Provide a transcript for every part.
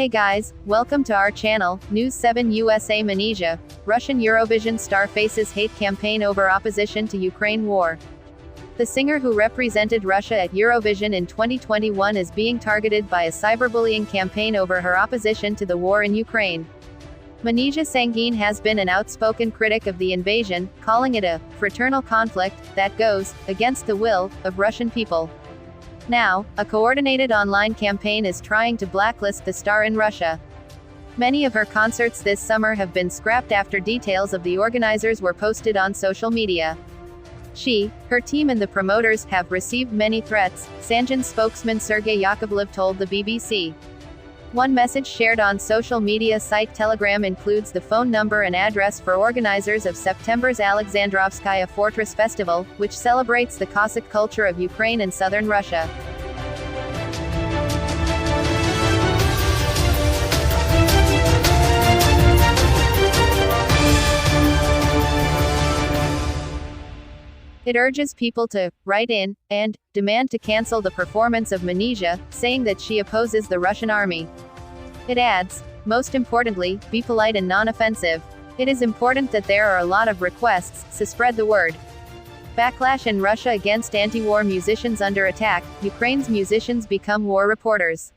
Hey guys, welcome to our channel, News 7 USA. Manizha, Russian Eurovision star faces hate campaign over opposition to Ukraine war. The singer who represented Russia at Eurovision in 2021 is being targeted by a cyberbullying campaign over her opposition to the war in Ukraine. Manizha Sangeet has been an outspoken critic of the invasion, calling it a fraternal conflict that goes against the will of Russian people. Now, a coordinated online campaign is trying to blacklist the star in Russia. Many of her concerts this summer have been scrapped after details of the organizers were posted on social media. She, her team and the promoters have received many threats, Sangeet spokesman Sergei Yakovlev told the BBC. One message shared on social media site Telegram includes the phone number and address for organizers of September's Alexandrovskaya Fortress Festival, which celebrates the Cossack culture of Ukraine and southern Russia. It urges people to write in and demand to cancel the performance of Manizha, saying that she opposes the Russian army. It adds, most importantly, be polite and non-offensive. It is important that there are a lot of requests, so spread the word. Backlash in Russia against anti-war musicians under attack, Ukraine's musicians become war reporters.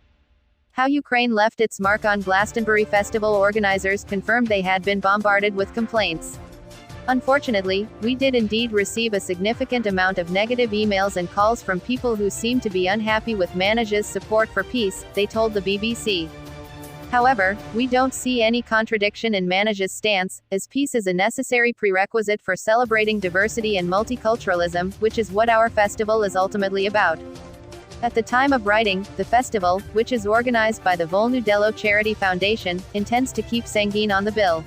How Ukraine left its mark on Glastonbury Festival organizers confirmed they had been bombarded with complaints. Unfortunately, we did indeed receive a significant amount of negative emails and calls from people who seem to be unhappy with Manizha's support for peace, they told the BBC. However, we don't see any contradiction in Manizha's stance, as peace is a necessary prerequisite for celebrating diversity and multiculturalism, which is what our festival is ultimately about. At the time of writing, the festival, which is organized by the Volnu Delo Charity Foundation, intends to keep Sangeet on the bill.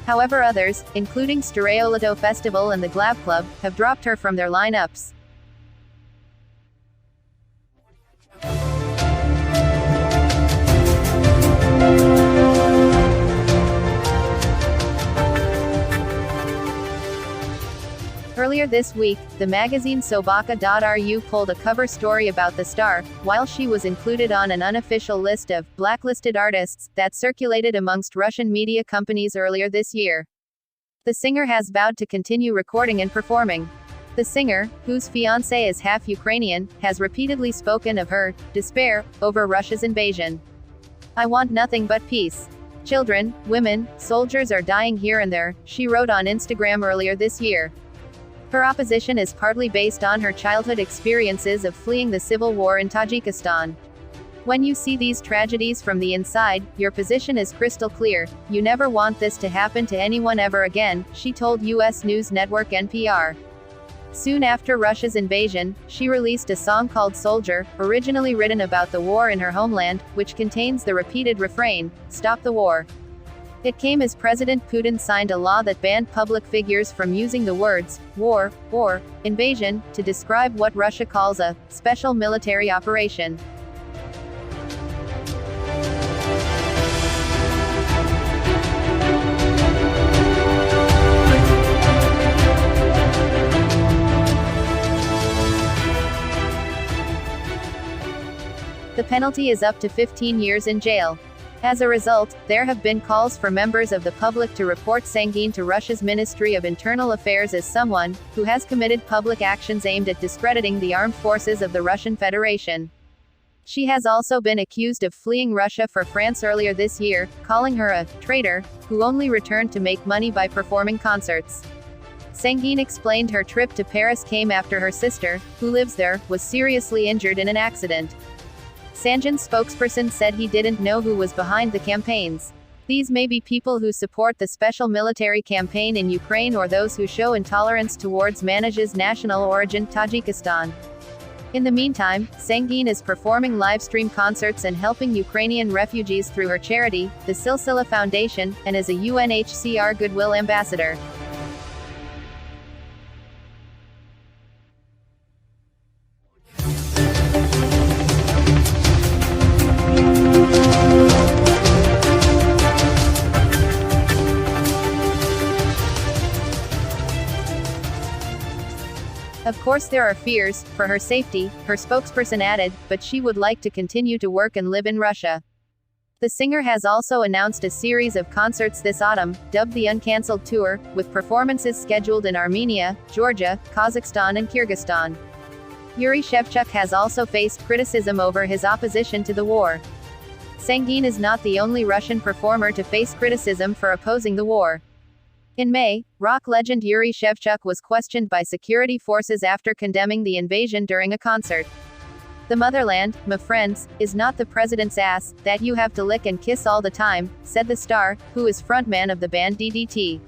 However, others, including Stereolito Festival and the Glab Club, have dropped her from their lineups. Earlier this week, the magazine Sobaka.ru pulled a cover story about the star, while she was included on an unofficial list of blacklisted artists that circulated amongst Russian media companies earlier this year. The singer has vowed to continue recording and performing. The singer, whose fiancé is half Ukrainian, has repeatedly spoken of her despair over Russia's invasion. "I want nothing but peace. Children, women, soldiers are dying here and there," she wrote on Instagram earlier this year. Her opposition is partly based on her childhood experiences of fleeing the civil war in Tajikistan. "When you see these tragedies from the inside, your position is crystal clear. You never want this to happen to anyone ever again," she told U.S. news network NPR. Soon after Russia's invasion, she released a song called Soldier, originally written about the war in her homeland, which contains the repeated refrain, "Stop the war." It came as President Putin signed a law that banned public figures from using the words war or invasion to describe what Russia calls a special military operation. The penalty is up to 15 years in jail. As a result, there have been calls for members of the public to report Sangeet to Russia's Ministry of Internal Affairs as someone who has committed public actions aimed at discrediting the armed forces of the Russian Federation. She has also been accused of fleeing Russia for France earlier this year, calling her a traitor who only returned to make money by performing concerts. Sangeet explained her trip to Paris came after her sister, who lives there, was seriously injured in an accident. Sangeet's spokesperson said he didn't know who was behind the campaigns. "These may be people who support the special military campaign in Ukraine or those who show intolerance towards Manizha's national origin, Tajikistan." In the meantime, Sangeet is performing live-stream concerts and helping Ukrainian refugees through her charity, the Silsila Foundation, and is a UNHCR Goodwill Ambassador. Of course there are fears for her safety, her spokesperson added, but she would like to continue to work and live in Russia. The singer has also announced a series of concerts this autumn, dubbed the Uncancelled Tour, with performances scheduled in Armenia, Georgia, Kazakhstan and Kyrgyzstan. Yuri Shevchuk has also faced criticism over his opposition to the war. Sangin is not the only Russian performer to face criticism for opposing the war. In May, rock legend Yuri Shevchuk was questioned by security forces after condemning the invasion during a concert. "The motherland, my friends, is not the president's ass, that you have to lick and kiss all the time," said the star, who is frontman of the band DDT.